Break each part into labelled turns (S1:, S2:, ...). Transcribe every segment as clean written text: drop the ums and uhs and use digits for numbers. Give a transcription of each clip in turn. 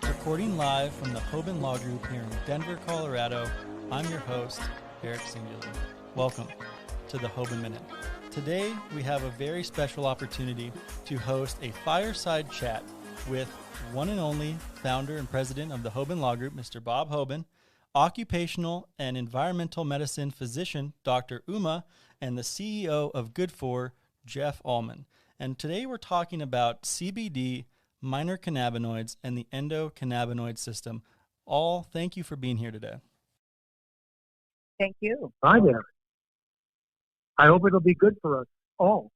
S1: Recording live from the Hoban Law Group here in Denver, Colorado, I'm your host, Eric Singular. Welcome to the Hoban Minute. Today, we have a very special opportunity to host a fireside chat with one and only founder and president of the Hoban Law Group, Mr. Bob Hoban, Occupational and Environmental Medicine physician, Dr. Ullman, and the CEO of GoodFOR, Jeff Ullman. And today we're talking about CBD, minor cannabinoids, and the endocannabinoid system. All, thank you for being here today.
S2: Thank you.
S3: Hi there. I hope it'll be good for us all.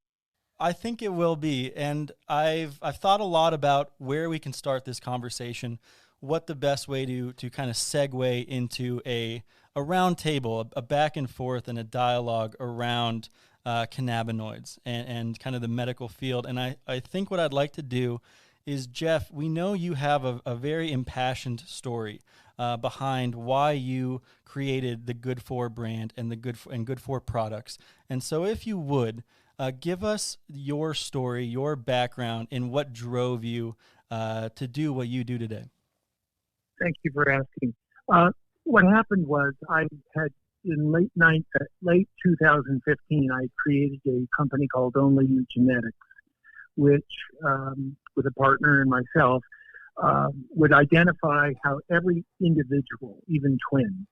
S1: I think it will be, and I've thought a lot about where we can start this conversation, what the best way to kind of segue into a round table, a back and forth and a dialogue around cannabinoids and kind of the medical field. And I think what I'd like to do is, Jeff, we know you have a very impassioned story behind why you created the GoodFOR brand and the GoodFOR products. And so if you would, give us your story, your background, and what drove you to do what you do today.
S3: Thank you for asking. What happened was I had, in late 2015, I created a company called Only You Genetics, which, with a partner and myself, would identify how every individual, even twins,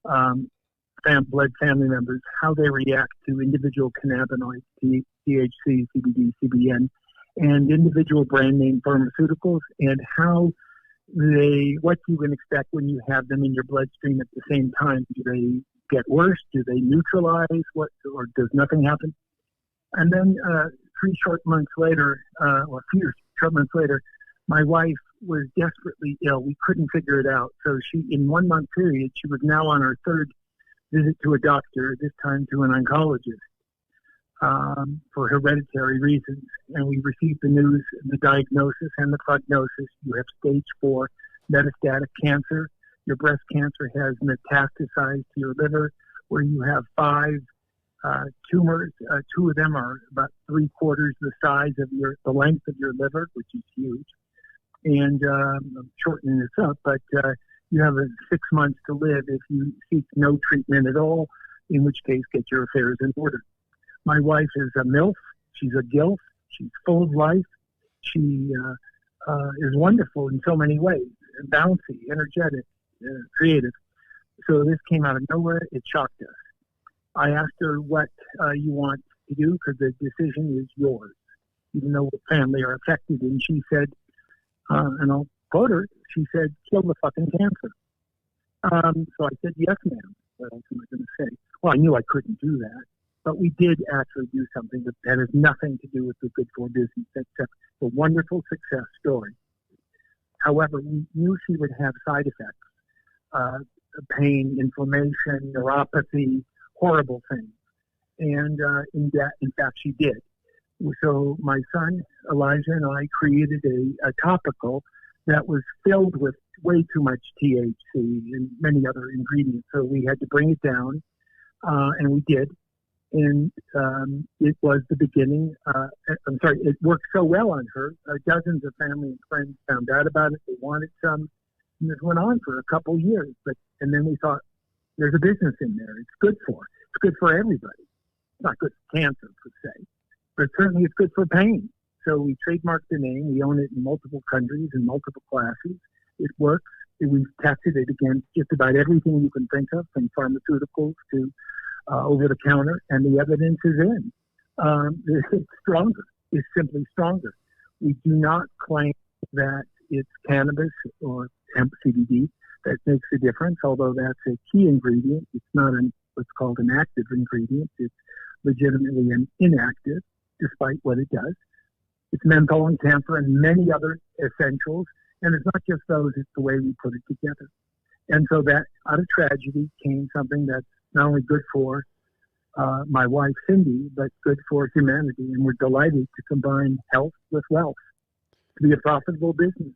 S3: blood family members, how they react to individual cannabinoids, THC, CBD, CBN, and individual brand name pharmaceuticals, and what you can expect when you have them in your bloodstream at the same time. Do they get worse? Do they neutralize? Or does nothing happen? And then a few short months later, my wife was desperately ill. We couldn't figure it out. So in 1 month period, she was now on her third visit to a doctor, this time to an oncologist, for hereditary reasons. And we received the news, the diagnosis and the prognosis. You have stage 4 metastatic cancer. Your breast cancer has metastasized to your liver, where you have 5 tumors. 2 of them are about 3/4 the size of the length of your liver, which is huge. And I'm shortening this up, but you have 6 months to live if you seek no treatment at all, in which case get your affairs in order. My wife is a MILF. She's a GILF. She's full of life. She is wonderful in so many ways, bouncy, energetic, creative. So this came out of nowhere. It shocked us. I asked her what you want to do, because the decision is yours, even though the family are affected. And she said, and I'll quote her, she said, "Kill the fucking cancer." So I said, "Yes, ma'am." What else am I going to say? Well, I knew I couldn't do that, but we did actually do something that has nothing to do with the GoodFOR business, except a wonderful success story. However, we knew she would have side effects, pain, inflammation, neuropathy, horrible things. And in fact, she did. So my son, Elijah, and I created a topical that was filled with way too much THC and many other ingredients. So we had to bring it down, and we did. And it was the beginning. It worked so well on her. Dozens of family and friends found out about it. They wanted some. And this went on for a couple years. And then we thought, there's a business in there. It's good for. It's good for everybody. It's not good for cancer, per se. But certainly it's good for pain. So we trademarked the name. We own it in multiple countries and multiple classes. It works. We've tested it against just about everything you can think of, from pharmaceuticals to over-the-counter, and the evidence is in. It's stronger. It's simply stronger. We do not claim that it's cannabis or hemp CBD that makes a difference, although that's a key ingredient. It's not what's called an active ingredient. It's legitimately an inactive, despite what it does. It's menthol and camphor and many other essentials. And it's not just those, it's the way we put it together. And so that out of tragedy came something that's not only good for my wife, Cindy, but good for humanity. And we're delighted to combine health with wealth to be a profitable business,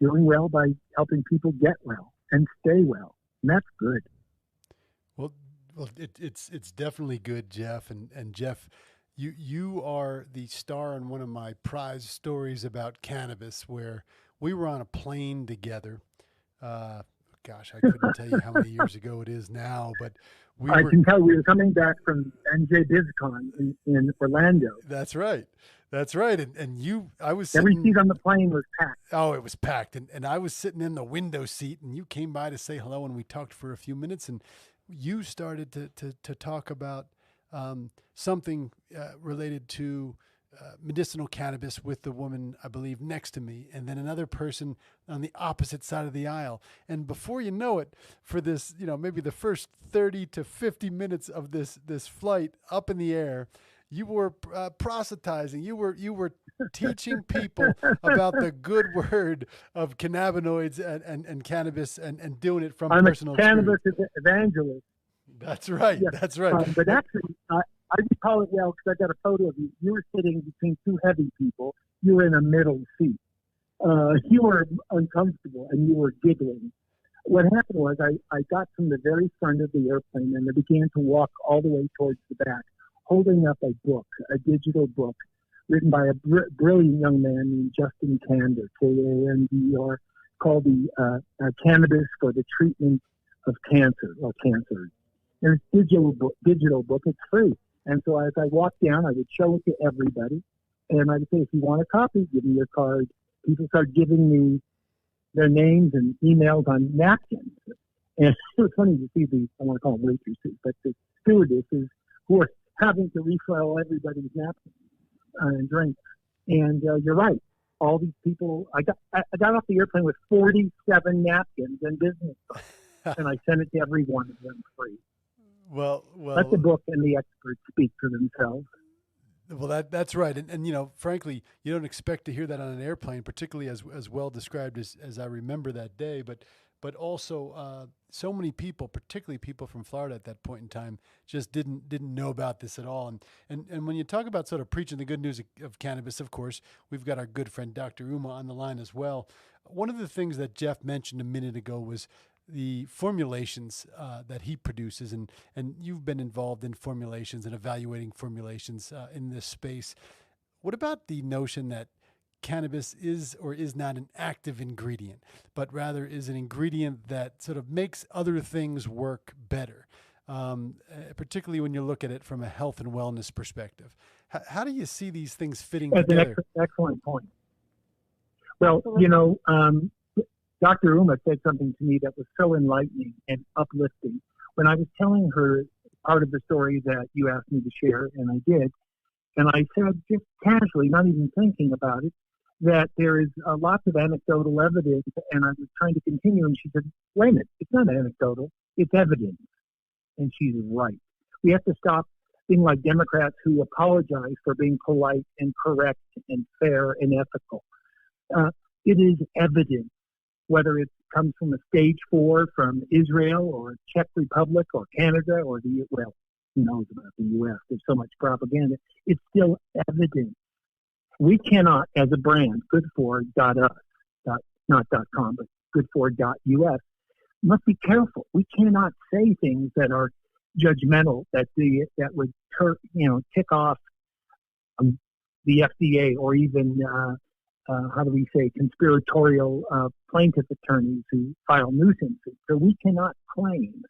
S3: doing well by helping people get well and stay well. And that's good.
S1: Well,
S4: Well, it's definitely good, Jeff. And Jeff, you are the star in one of my prize stories about cannabis, where we were on a plane together. Uh, Gosh, I couldn't tell you how many years ago it is now, but
S3: I can tell we were coming back from NJ BizCon in Orlando.
S4: That's right. That's right. And I was
S3: Every
S4: sitting,
S3: seat on the plane was packed.
S4: oh, it was packed. And I was sitting in the window seat, and you came by to say hello, and we talked for a few minutes, and you started to talk about something related to medicinal cannabis with the woman, I believe, next to me, and then another person on the opposite side of the aisle. And before you know it, for this, maybe the first 30 to 50 minutes of this flight up in the air, you were proselytizing. You were teaching people about the good word of cannabinoids and cannabis and doing it from
S3: I'm
S4: personal
S3: a cannabis
S4: experience.
S3: evangelist.
S4: That's right.
S3: Yes.
S4: That's right.
S3: But actually, I recall it well because I got a photo of you. You were sitting between two heavy people. You were in a middle seat. You were uncomfortable and you were giggling. What happened was I got from the very front of the airplane and I began to walk all the way towards the back, holding up a book, a digital book, written by a brilliant young man named Justin Kander, Kandor, called the Cannabis for the Treatment of Cancer or Cancer. There's digital book. It's free. And so as I walked down, I would show it to everybody. And I would say, if you want a copy, give me your card. People started giving me their names and emails on napkins. And it was funny to see I want to call them waitresses, but the stewardesses who are having to refill everybody's napkins and drinks. And you're right. All these people, I got off the airplane with 47 napkins and business cards, and I sent it to every one of them free.
S4: Well,
S3: let the book and the experts speak for themselves.
S4: Well, that's right, and frankly, you don't expect to hear that on an airplane, particularly as well described as I remember that day. But also, so many people, particularly people from Florida at that point in time, just didn't know about this at all. And when you talk about sort of preaching the good news of cannabis, of course, we've got our good friend Dr. Ullman on the line as well. One of the things that Jeff mentioned a minute ago was the formulations that he produces, and you've been involved in formulations and evaluating formulations in this space. What about the notion that cannabis is or is not an active ingredient, but rather is an ingredient that sort of makes other things work better, particularly when you look at it from a health and wellness perspective? How do you see these things fitting together?
S3: An excellent point. Well, Dr. Ullman said something to me that was so enlightening and uplifting. When I was telling her part of the story that you asked me to share, and I did, and I said just casually, not even thinking about it, that there is lots of anecdotal evidence, and I was trying to continue, and she said, wait a minute, it's not anecdotal, it's evidence. And she's right. We have to stop being like Democrats who apologize for being polite and correct and fair and ethical. It is evidence. Whether it comes from a stage 4 from Israel or Czech Republic or Canada or who knows about the U.S. There's so much propaganda. It's still evidence. We cannot, as a brand, GoodFOR.us, not .com, but GoodFOR.us, must be careful. We cannot say things that are judgmental, that would tick off the FDA or even conspiratorial plaintiff attorneys who file nuisances. So we cannot claim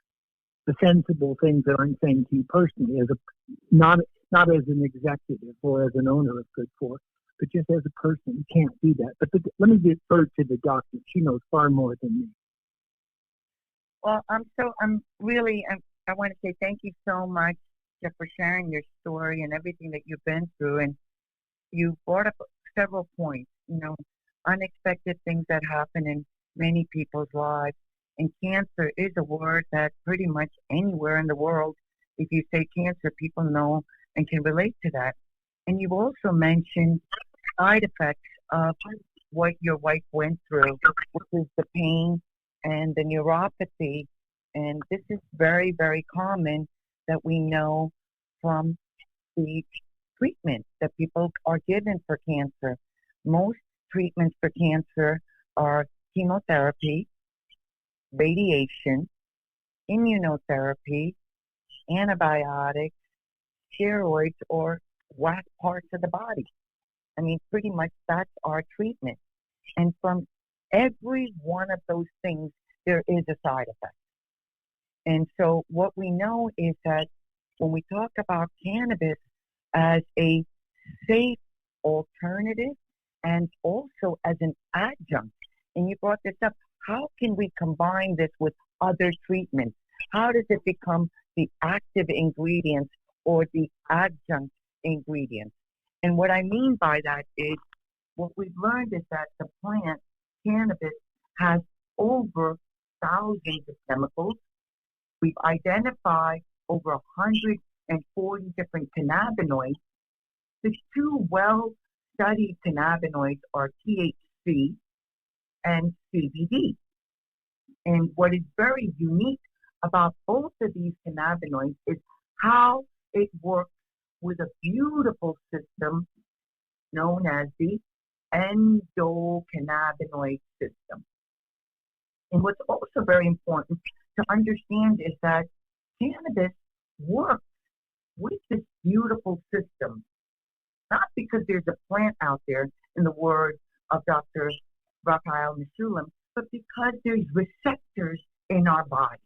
S3: the sensible things that I'm saying to you personally, not as an executive or as an owner of GoodFOR, but just as a person. You can't do that. But let me defer to the doctor. She knows far more than me.
S2: Well, I want to say thank you so much, Jeff, for sharing your story and everything that you've been through. And you brought up several points, unexpected things that happen in many people's lives. And cancer is a word that pretty much anywhere in the world, if you say cancer, people know and can relate to that. And you also mentioned side effects of what your wife went through, which is the pain and the neuropathy. And this is very, very common that we know from the treatment that people are given for cancer. Most treatments for cancer are chemotherapy, radiation, immunotherapy, antibiotics, steroids, or whack parts of the body. I mean, pretty much that's our treatment. And from every one of those things, there is a side effect. And so what we know is that when we talk about cannabis as a safe alternative and also as an adjunct, and you brought this up, how can we combine this with other treatments? How does it become the active ingredients or the adjunct ingredients? And what I mean by that is what we've learned is that the plant, cannabis, has over thousands of chemicals. We've identified over 140 different cannabinoids. The two well-studied cannabinoids are THC and CBD. And what is very unique about both of these cannabinoids is how it works with a beautiful system known as the endocannabinoid system. And what's also very important to understand is that cannabis works with this beautiful system, not because there's a plant out there, in the words of Dr. Raphael Mechoulam, but because there's receptors in our body.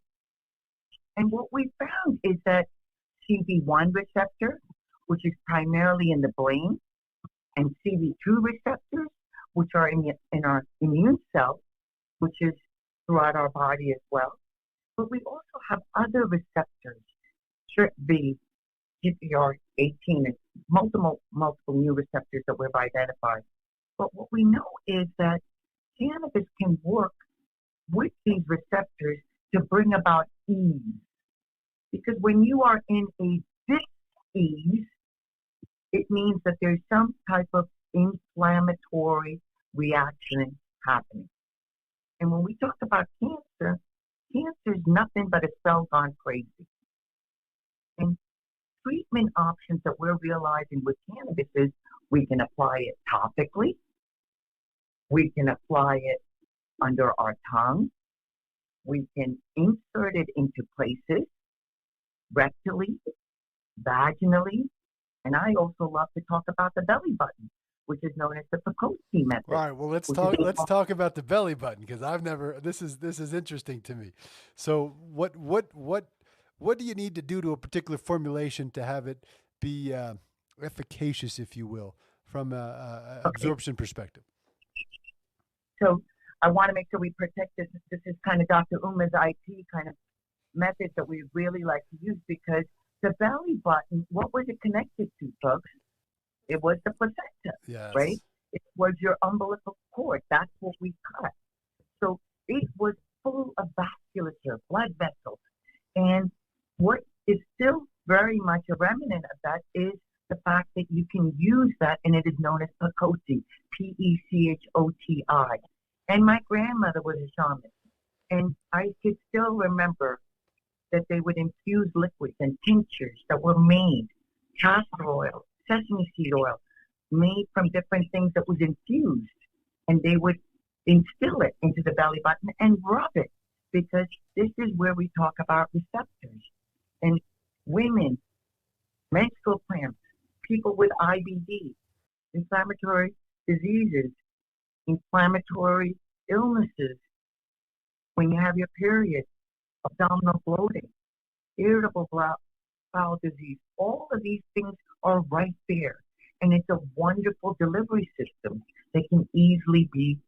S2: And what we found is that CB1 receptor, which is primarily in the brain, and CB2 receptors, which are in our immune cells, which is throughout our body as well. But we also have other receptors, TRPV, GPR18, and multiple new receptors that we've identified. But what we know is that cannabis can work with these receptors to bring about ease. Because when you are in a dis-ease, it means that there's some type of inflammatory reaction happening. And when we talk about cancer, cancer is nothing but a cell gone crazy. And treatment options that we're realizing with cannabis is we can apply it topically, we can apply it under our tongue, we can insert it into places, rectally, vaginally, and I also love to talk about the belly button, which is known as the Pacosi method.
S4: All right. Well, let's talk about the belly button, because I've never. This is interesting to me. So what do you need to do to a particular formulation to have it be efficacious, if you will, from a absorption perspective?
S2: So I want to make sure we protect this. This is kind of Dr. Ullman's IP kind of method that we really like to use, because the belly button, what was it connected to, folks? It was the placenta,
S4: yes.
S2: Right? It was your umbilical cord. That's what we cut. So it was full of vasculature, blood vessels. And what is still very much a remnant of that is the fact that you can use that, and it is known as Pacosi, P-E-C-H-O-T-I. And my grandmother was a shaman. And I could still remember that they would infuse liquids and tinctures that were made, castor oil, sesame seed oil, made from different things that was infused. And they would instill it into the belly button and rub it, because this is where we talk about receptors. And women, menstrual cramps, people with IBD, inflammatory diseases, inflammatory illnesses, when you have your period, abdominal bloating, irritable bowel disease, all of these things are right there. And it's a wonderful delivery system that can easily be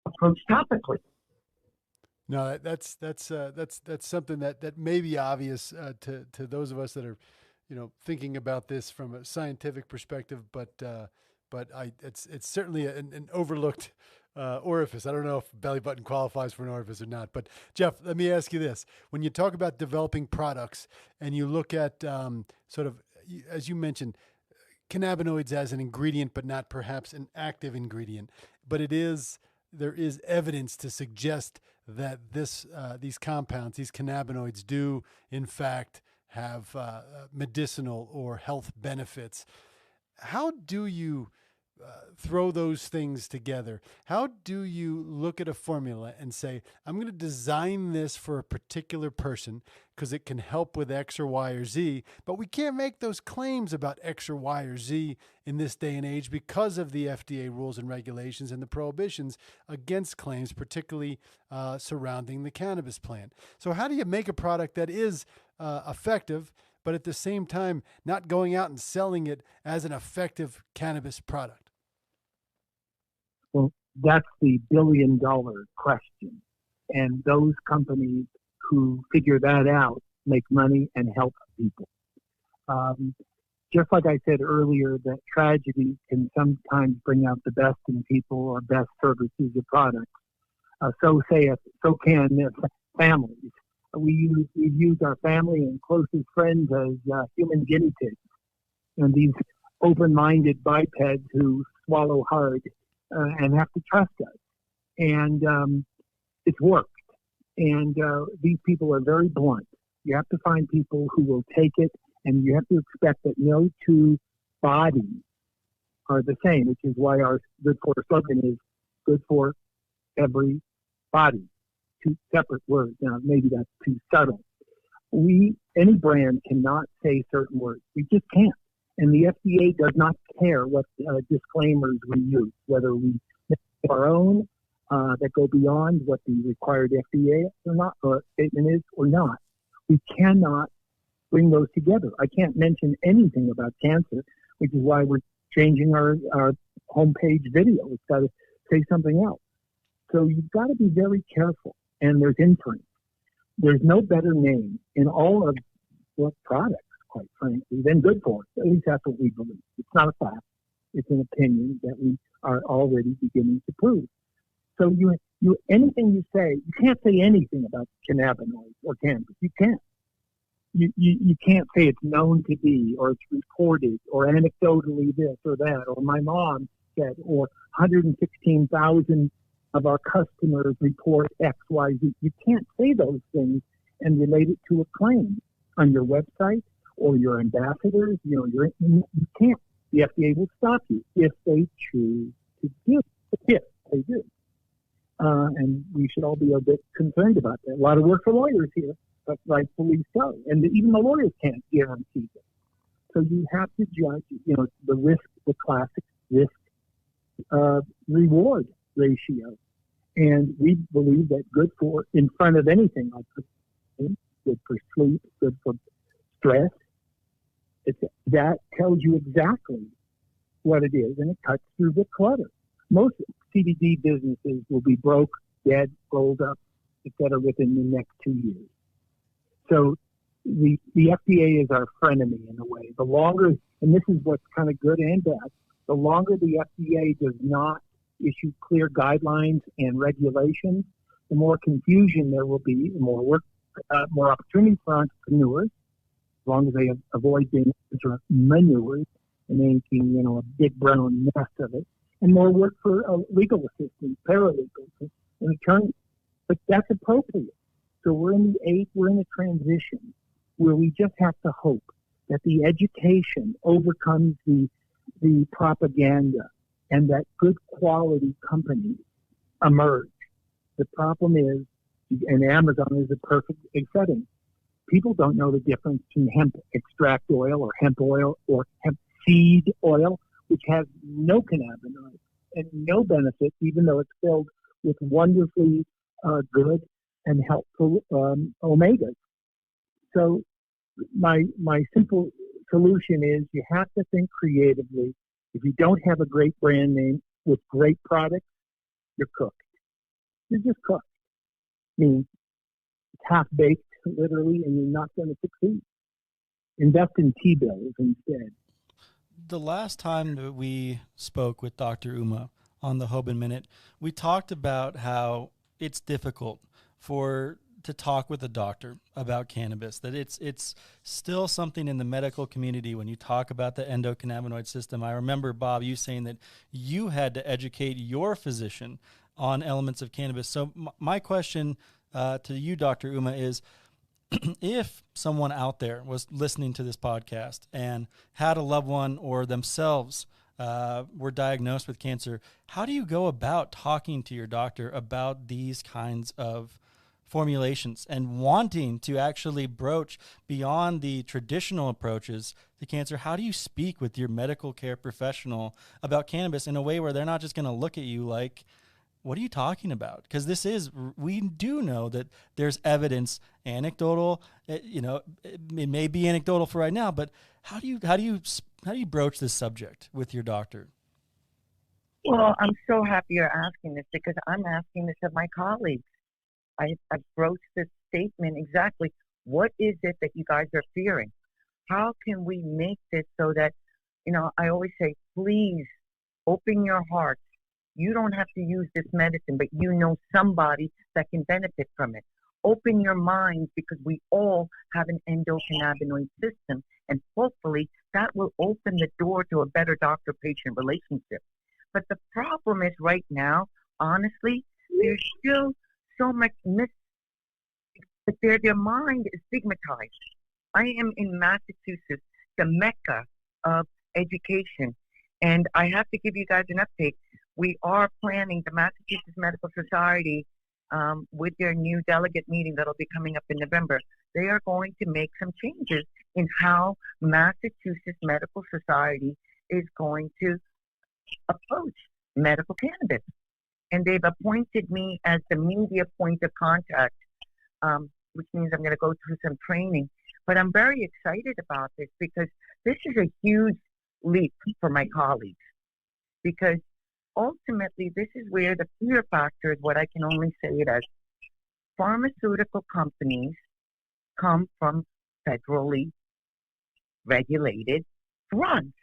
S2: approached topically.
S4: No, that's something that may be obvious to those of us that are, thinking about this from a scientific perspective, but it's certainly an overlooked orifice. I don't know if belly button qualifies for an orifice or not. But Jeff, let me ask you this: when you talk about developing products and you look at sort of, as you mentioned, cannabinoids as an ingredient, but not perhaps an active ingredient, but there is evidence to suggest that these compounds, these cannabinoids, do in fact have medicinal or health benefits. How do you throw those things together. How do you look at a formula and say, I'm going to design this for a particular person because it can help with X or Y or Z, but we can't make those claims about X or Y or Z in this day and age because of the FDA rules and regulations and the prohibitions against claims, particularly surrounding the cannabis plant. So how do you make a product that is effective, but at the same time not going out and selling it as an effective cannabis product?
S3: Well, that's the billion-dollar question. And those companies who figure that out make money and help people. Just like I said earlier, that tragedy can sometimes bring out the best in people or best services or products. So can families. We use our family and closest friends as human guinea pigs. And these open-minded bipeds who swallow hard and have to trust us. And it's worked. And these people are very blunt. You have to find people who will take it, and you have to expect that no two bodies are the same, which is why our GoodFOR slogan is good for every body. Two separate words. Now, maybe that's too subtle. Any brand cannot say certain words. We just can't. And the FDA does not care what disclaimers we use, whether we make our own that go beyond what the required FDA statement is or not. We cannot bring those together. I can't mention anything about cancer, which is why we're changing our homepage video. It's got to say something else. So you've got to be very careful. And there's inference. There's no better name in all of what products, quite frankly, than GoodFOR. At least that's what we believe. It's not a fact. It's an opinion that we are already beginning to prove. So anything you say, you can't say anything about cannabinoids or cannabis. You can't. You can't say it's known to be, or it's reported, or anecdotally this or that, or my mom said, or 116,000 of our customers report X, Y, Z. You can't say those things and relate it to a claim on your website or your ambassadors. You can't. The FDA will stop you if they choose to do it. If they do. And we should all be a bit concerned about that. A lot of work for lawyers here, but rightfully so. And even the lawyers can't guarantee it. So you have to judge, the risk, the classic risk reward ratio. And we believe that GoodFOR, in front of anything like this, good for sleep, good for stress, that tells you exactly what it is, and it cuts through the clutter. Most CBD businesses will be broke, dead, rolled up, etc. within the next 2 years. So the FDA is our frenemy in a way. The longer, and this is what's kind of good and bad, the longer the FDA does not issue clear guidelines and regulations, the more confusion there will be, the more work, more opportunity for entrepreneurs, as long as they avoid being manures and making, a big brown mess of it, and more work for legal assistants, paralegals, and attorneys. But that's appropriate. So we're in a transition where we just have to hope that the education overcomes the propaganda and that good quality companies emerge. The problem is, and Amazon is a perfect setting, people don't know the difference between hemp extract oil or hemp seed oil, which has no cannabinoids and no benefits, even though it's filled with wonderfully good and helpful omegas. So my simple solution is you have to think creatively. If you don't have a great brand name with great products, you're cooked. You're just cooked. I mean, it's half-baked, literally, and you're not going to succeed. Invest in T-bills instead.
S1: The last time that we spoke with Dr. Uma on the Hoban Minute, we talked about how it's difficult to talk with a doctor about cannabis, that it's still something in the medical community when you talk about the endocannabinoid system. I remember, Bob, you saying that you had to educate your physician on elements of cannabis. So my question to you, Dr. Uma, is if someone out there was listening to this podcast and had a loved one or themselves were diagnosed with cancer, how do you go about talking to your doctor about these kinds of formulations and wanting to actually broach beyond the traditional approaches to cancer? How do you speak with your medical care professional about cannabis in a way where they're not just going to look at you like, what are you talking about? Because we do know that there's evidence, anecdotal, it may be anecdotal for right now, but how do you broach this subject with your doctor?
S2: Well, I'm so happy you're asking this because I'm asking this of my colleagues. I broached this statement exactly. What is it that you guys are fearing? How can we make this so that, I always say, please open your heart. You don't have to use this medicine, but you know somebody that can benefit from it. Open your mind because we all have an endocannabinoid system, and hopefully that will open the door to a better doctor-patient relationship. But the problem is right now, honestly, there's still so much but their mind is stigmatized. I am in Massachusetts, the mecca of education, and I have to give you guys an update. We are planning the Massachusetts Medical Society with their new delegate meeting that'll be coming up in November. They are going to make some changes in how Massachusetts Medical Society is going to approach medical cannabis. And they've appointed me as the media point of contact, which means I'm going to go through some training. But I'm very excited about this because this is a huge leap for my colleagues. Because ultimately, this is where the fear factor is what I can only say it as. Pharmaceutical companies come from federally regulated drugs.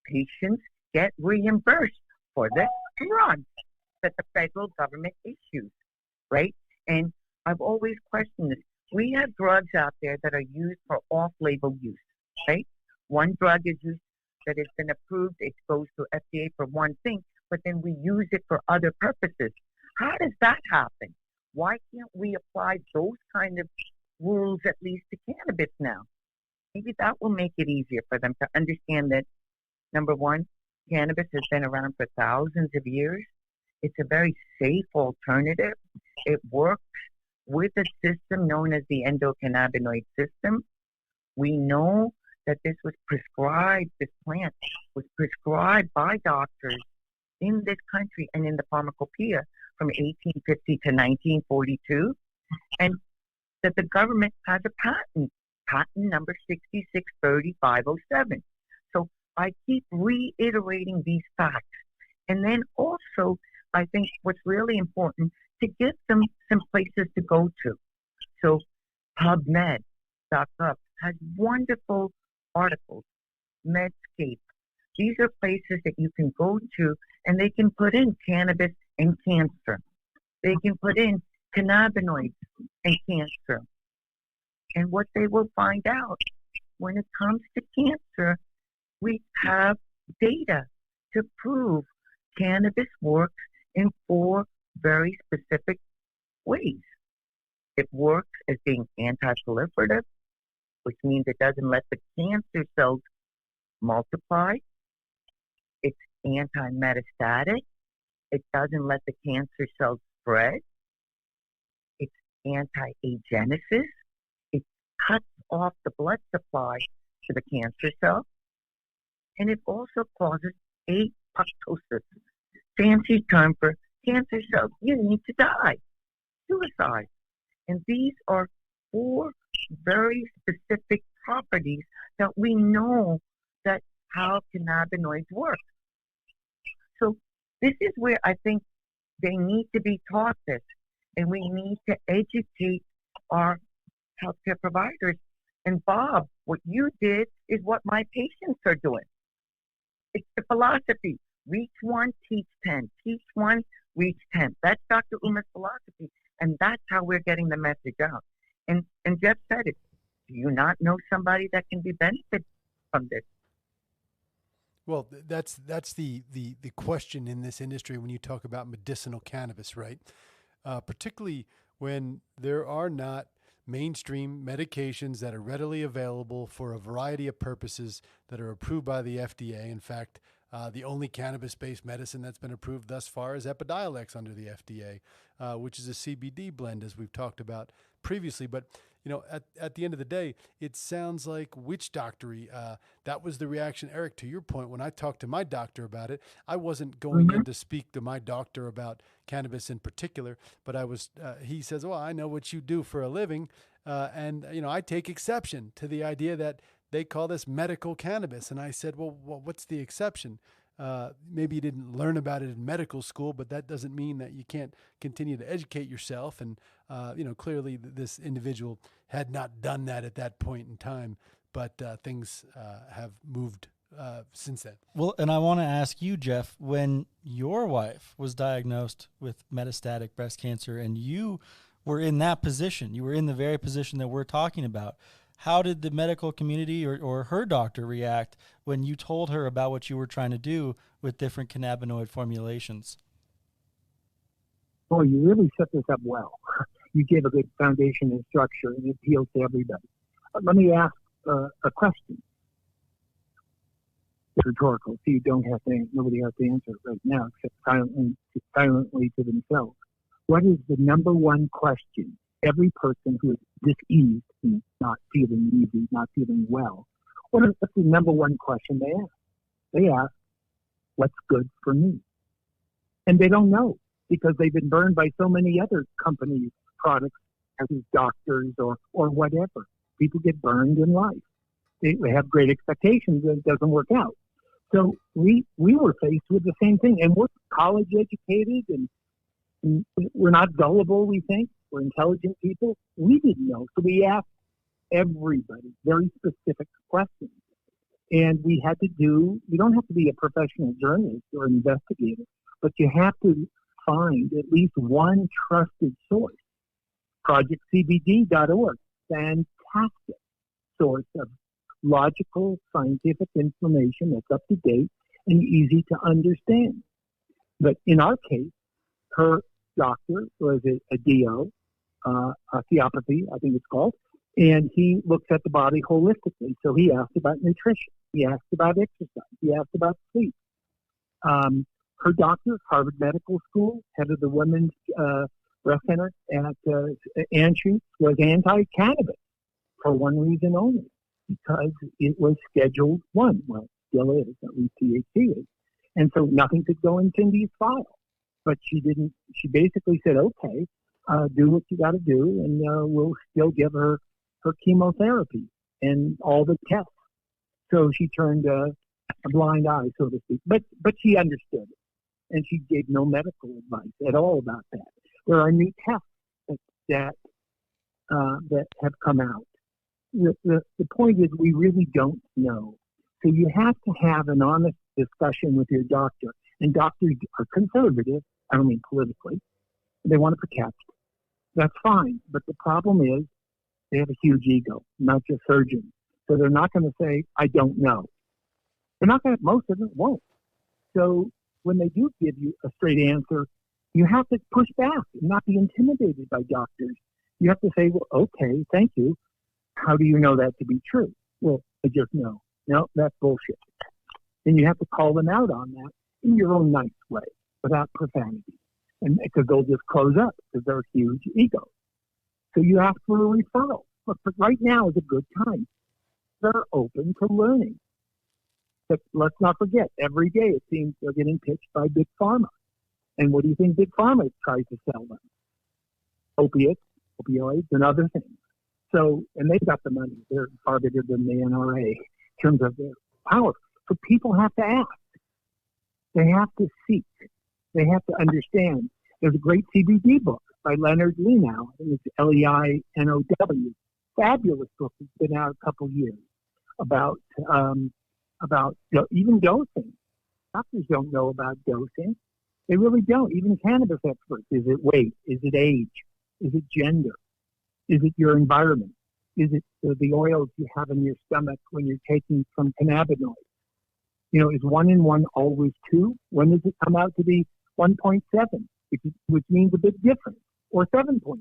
S2: Patients get reimbursed for the drugs that the federal government issues, right? And I've always questioned this. We have drugs out there that are used for off-label use, right? One drug is used that has been approved, it goes to FDA for one thing, but then we use it for other purposes. How does that happen? Why can't we apply those kind of rules at least to cannabis now? Maybe that will make it easier for them to understand that, number one, cannabis has been around for thousands of years. It's a very safe alternative. It works with a system known as the endocannabinoid system. We know that this plant was prescribed by doctors in this country and in the pharmacopoeia from 1850 to 1942, and that the government has a patent number 6630507. So I keep reiterating these facts. And then also, I think what's really important to give them some places to go to. So PubMed.gov has wonderful articles, Medscape. These are places that you can go to and they can put in cannabis and cancer. They can put in cannabinoids and cancer. And what they will find out when it comes to cancer, we have data to prove cannabis works in 4 very specific ways. It works as being anti-proliferative, which means it doesn't let the cancer cells multiply. It's anti-metastatic. It doesn't let the cancer cells spread. It's anti-agenesis. It cuts off the blood supply to the cancer cell. And it also causes apoptosis, fancy term for cancer cells you need to die, suicide. And these are 4 very specific properties that we know that how cannabinoids work. So this is where I think they need to be taught this, and we need to educate our healthcare providers. And Bob, what you did is what my patients are doing. It's the philosophy. Reach 1, teach 10. Teach 1, reach 10. That's Dr. Ullman's philosophy. And that's how we're getting the message out. And Jeff said it. Do you not know somebody that can be benefited from this?
S4: Well, that's the question in this industry when you talk about medicinal cannabis, right? Particularly when there are not mainstream medications that are readily available for a variety of purposes that are approved by the FDA. In fact, The only cannabis-based medicine that's been approved thus far is Epidiolex under the FDA, which is a CBD blend, as we've talked about previously. But at the end of the day, it sounds like witch doctory. That was the reaction, Eric, to your point. When I talked to my doctor about it, I wasn't going in to speak to my doctor about cannabis in particular, but I was. He says, "Well, I know what you do for a living, and I take exception to the idea that they call this medical cannabis." And I said, well, what's the exception? Maybe you didn't learn about it in medical school, but that doesn't mean that you can't continue to educate yourself. And, clearly this individual had not done that at that point in time, but things have moved since then.
S1: Well, and I want to ask you, Jeff, when your wife was diagnosed with metastatic breast cancer and you were in that position, you were in the very position that we're talking about, how did the medical community or her doctor react when you told her about what you were trying to do with different cannabinoid formulations?
S3: Oh, you really set this up well. You gave a good foundation and structure, and it appeals to everybody. Let me ask a question. It's rhetorical, so you don't have to. Nobody has to answer it right now, except silently to themselves. What is the number one question every person who is diseased and not feeling easy, not feeling well, what's the number one question they ask? They ask, what's good for me? And they don't know because they've been burned by so many other companies, products, as doctors or whatever. People get burned in life. They have great expectations and it doesn't work out. So we were faced with the same thing, and we're college educated and we're not gullible, we think. We're intelligent people. We didn't know. So we asked everybody very specific questions. And we had to you don't have to be a professional journalist or investigator, but you have to find at least one trusted source. ProjectCBD.org, fantastic source of logical, scientific information that's up to date and easy to understand. But in our case, her doctor was a DO, osteopathy, I think it's called, and he looks at the body holistically. So he asked about nutrition. He asked about exercise. He asked about sleep. Her doctor, Harvard Medical School, head of the Women's Breast Center at Anschutz, was anti-cannabis for one reason only, because it was Schedule 1. Well, it still is, at least THC is. And so nothing could go in Cindy's file. But she didn't. She basically said, okay, do what you got to do, and we'll still give her chemotherapy and all the tests. So she turned a blind eye, so to speak. But she understood it, and she gave no medical advice at all about that. There are new tests that have come out. The point is, we really don't know. So you have to have an honest discussion with your doctor. And doctors are conservative. I don't mean politically. They want to protect. That's fine. But the problem is they have a huge ego, not just surgeons. So they're not going to say, I don't know. They're not going to, most of them won't. So when they do give you a straight answer, you have to push back and not be intimidated by doctors. You have to say, well, okay, thank you. How do you know that to be true? Well, I just know. No, that's bullshit. And you have to call them out on that in your own nice way, without profanity. And because they'll just close up because they're huge egos. So you ask for a referral. But right now is a good time. They're open to learning. But let's not forget, every day it seems they're getting pitched by Big Pharma. And what do you think Big Pharma tries to sell them? Opiates, opioids, and other things. So, and they've got the money. They're far bigger than the NRA in terms of their power. So people have to ask. They have to seek. They have to understand. There's a great CBD book by Leonard Lenow. I think it's Leinow. Fabulous book. It's been out a couple years about even dosing. Doctors don't know about dosing. They really don't. Even cannabis experts. Is it weight? Is it age? Is it gender? Is it your environment? Is it the oils you have in your stomach when you're taking some cannabinoids? Is 1 and 1 always 2? When does it come out to be 1.7, which means a big difference, or 7.7?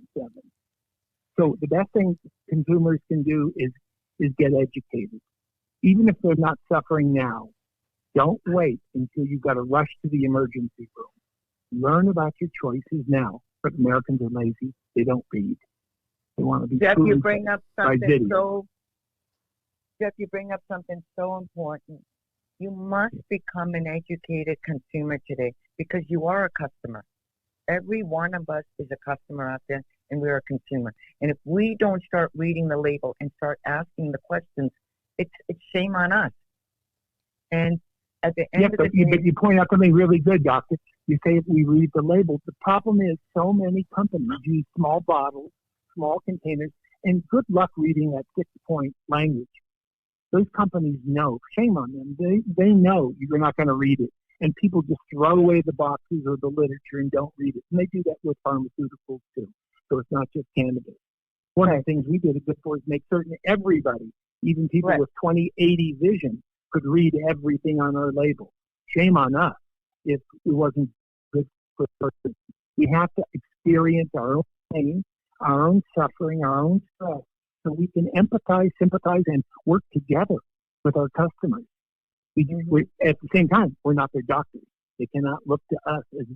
S3: So the best thing consumers can do is get educated. Even if they're not suffering now, Don't wait until you've got to rush to the emergency room. Learn about your choices now. But Americans are lazy. They don't read. They want to be
S2: Jeff, you
S3: fooled
S2: bring up
S3: by
S2: something
S3: video.
S2: so important. You must become an educated consumer today because you are a customer. Every one of us is a customer out there, and we're a consumer. And if we don't start reading the label and start asking the questions, it's shame on us. And at the end of the day,
S3: but you point out something really good, Doctor. You say if we read the label. The problem is so many companies use small bottles, small containers, and good luck reading that 6-point language. Those companies know. Shame on them. They know you're not going to read it. And people just throw away the boxes or the literature and don't read it. And they do that with pharmaceuticals too. So it's not just cannabis. One of the things we did at GoodFOR is make certain everybody, even people with 20/80 vision, could read everything on our label. Shame on us if it wasn't good for the person. We have to experience our own pain, our own suffering, our own stress, so we can empathize, sympathize, and work together with our customers. We, at the same time, we're not their doctors. They cannot look to us as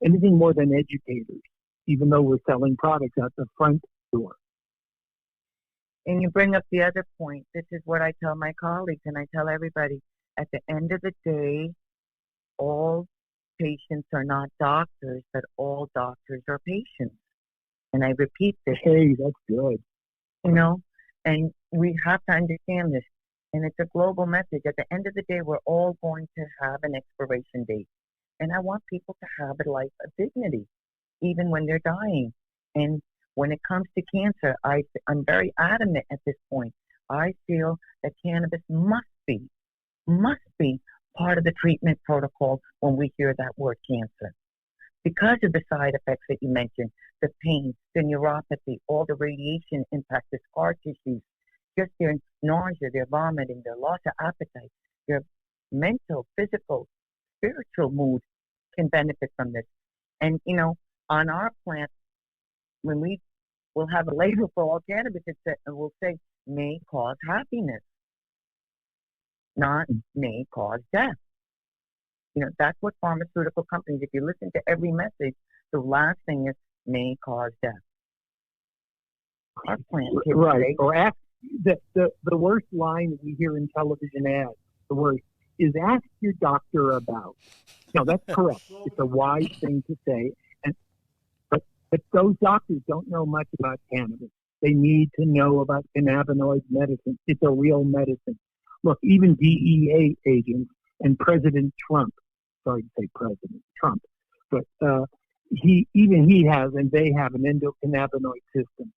S3: anything more than educators, even though we're selling products at the front door.
S2: And you bring up the other point. This is what I tell my colleagues, and I tell everybody. At the end of the day, all patients are not doctors, but all doctors are patients. And I repeat this.
S3: Hey, that's good.
S2: You know, and we have to understand this. And it's a global message. At the end of the day, we're all going to have an expiration date. And I want people to have a life of dignity, even when they're dying. And when it comes to cancer, I'm very adamant at this point. I feel that cannabis must be part of the treatment protocol when we hear that word cancer. Because of the side effects that you mentioned, the pain, the neuropathy, all the radiation impact, the scar tissues, just their nausea, their vomiting, their loss of appetite, their mental, physical, spiritual mood can benefit from this. And, you know, on our plant, when we'll have a label for all cannabis, it will say, may cause happiness, not may cause death. You know, that's what pharmaceutical companies, if you listen to every message, the last thing is may cause death. Our plant
S3: right. Or ask the worst line we hear in television ads, the worst, is ask your doctor about. No, that's correct. It's a wise thing to say. But those doctors don't know much about cannabis. They need to know about cannabinoid medicine. It's a real medicine. Look, even DEA agents and President Trump, sorry to say President Trump, but he has, and they have an endocannabinoid system.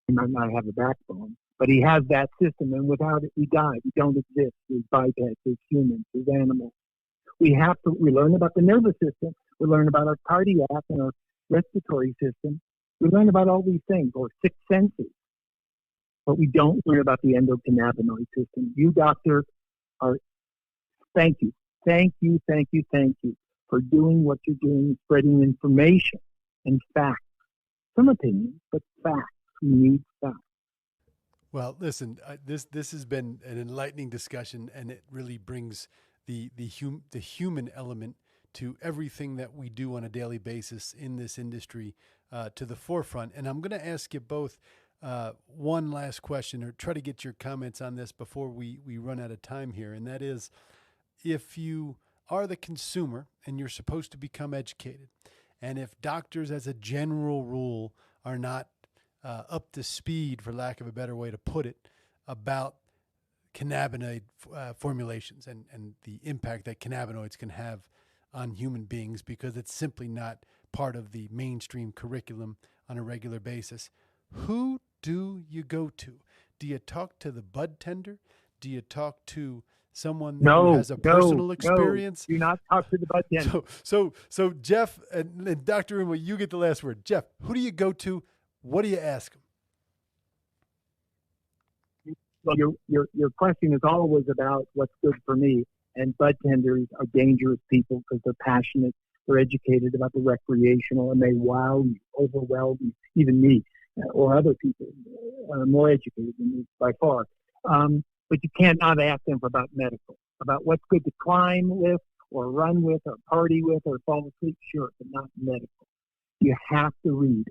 S3: He might not have a backbone, but he has that system, and without it, we die. We don't exist. There's bipeds, there's humans, there's animals. We learn about the nervous system. We learn about our cardiac and our respiratory system. We learn about all these things, or 6 senses, but we don't learn about the endocannabinoid system. You, doctor, thank you for doing what you're doing, spreading information and facts. Some opinions, but facts. We need facts.
S4: Well, listen, this has been an enlightening discussion, and it really brings the human element to everything that we do on a daily basis in this industry to the forefront. And I'm going to ask you both one last question, or try to get your comments on this before we run out of time here. And that is, if you are the consumer and you're supposed to become educated, and if doctors as a general rule are not up to speed, for lack of a better way to put it, about cannabinoid formulations and the impact that cannabinoids can have on human beings, because it's simply not part of the mainstream curriculum on a regular basis, who do you go to? Do you talk to the bud tender? Do you talk to someone who has a personal experience?
S3: No, do not talk to the bud tender.
S4: So Jeff and Dr. Ullman, you get the last word. Jeff, who do you go to? What do you ask them?
S3: Well, your question is always about what's good for me. And bud tenders are dangerous people because they're passionate, they're educated about the recreational, and they wow you, overwhelm you, even me or other people more educated than me by far. But you can't not ask them about medical. about what's good to climb with or run with or party with or fall asleep, sure, but not medical. You have to read.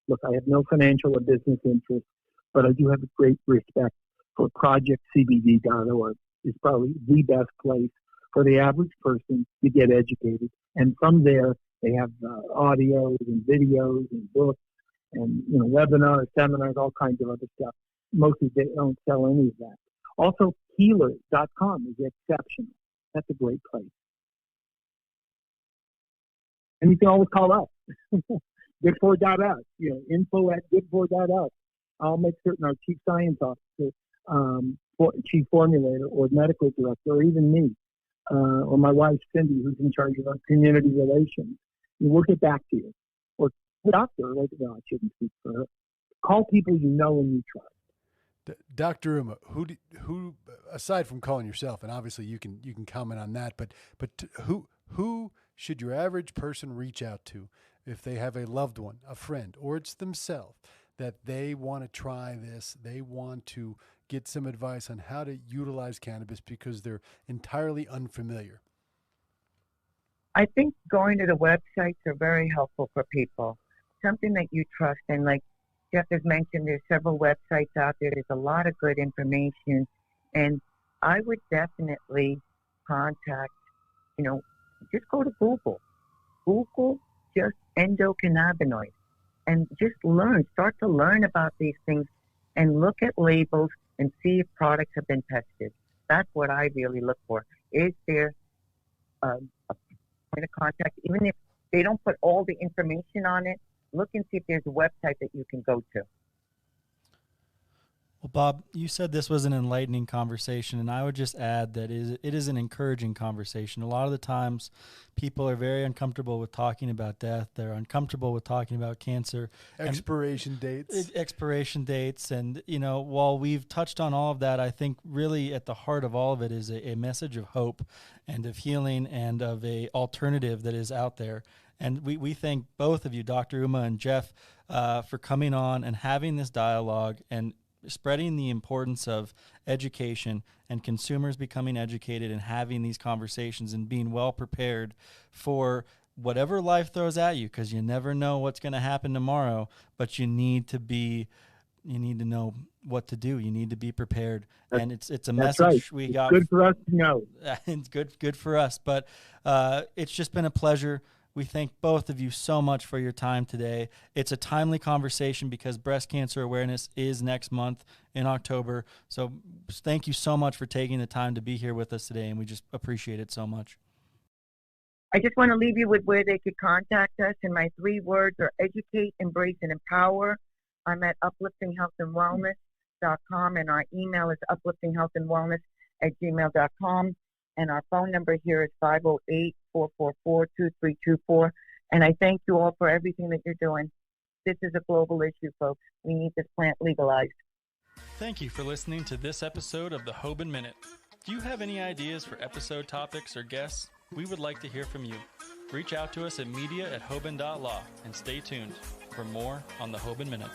S3: Look, I have no financial or business interest, but I do have a great respect for projectcbd.org. It's probably the best place for the average person to get educated. And from there, they have audios and videos and books and webinars, seminars, all kinds of other stuff. Mostly they don't sell any of that. Also, healers.com is exceptional. That's a great place. And you can always call us. GoodFOR.us, info@GoodFOR.us. I'll make certain our chief science officer, chief formulator, or medical director, or even me, or my wife, Cindy, who's in charge of our community relations, we'll get back to you. Or doctor, I shouldn't speak for her. Call people you know and you trust.
S4: Dr. Uma, who aside from calling yourself, and obviously you can comment on that, but who should your average person reach out to if they have a loved one, a friend, or it's themselves that they want to try this, they want to get some advice on how to utilize cannabis because they're entirely unfamiliar?
S2: I think going to the websites are very helpful for people. Something that you trust, and like Jeff has mentioned, there's several websites out there. There's a lot of good information, and I would definitely contact, just go to Google. Google just endocannabinoid and just start to learn about these things and look at labels and see if products have been tested. That's what I really look for. Is there a point of contact? Even if they don't put all the information on it, look and see if there's a website that you can go to.
S1: Well, Bob, you said this was an enlightening conversation, and I would just add that it is an encouraging conversation. A lot of the times people are very uncomfortable with talking about death. They're uncomfortable with talking about cancer.
S4: Expiration dates.
S1: And, while we've touched on all of that, I think really at the heart of all of it is a message of hope and of healing and of a alternative that is out there. And we thank both of you, Dr. Uma and Jeff, for coming on and having this dialogue and spreading the importance of education and consumers becoming educated and having these conversations and being well prepared for whatever life throws at you, because you never know what's going to happen tomorrow, but you need to know what to do. You need to be prepared. And it's a message
S3: right.
S1: we
S3: it's
S1: got.
S3: Good for us to know.
S1: It's good for us. But it's just been a pleasure. We thank both of you so much for your time today. It's a timely conversation because breast cancer awareness is next month in October. So thank you so much for taking the time to be here with us today, and we just appreciate it so much.
S2: I just want to leave you with where they could contact us, and my 3 words are educate, embrace, and empower. I'm at upliftinghealthandwellness.com, and our email is upliftinghealthandwellness@gmail.com. And our phone number here is 508-444-2324. And I thank you all for everything that you're doing. This is a global issue, folks. We need this plant legalized.
S1: Thank you for listening to this episode of the Hoban Minute. Do you have any ideas for episode topics or guests? We would like to hear from you. Reach out to us at media@hoban.law and stay tuned for more on the Hoban Minute.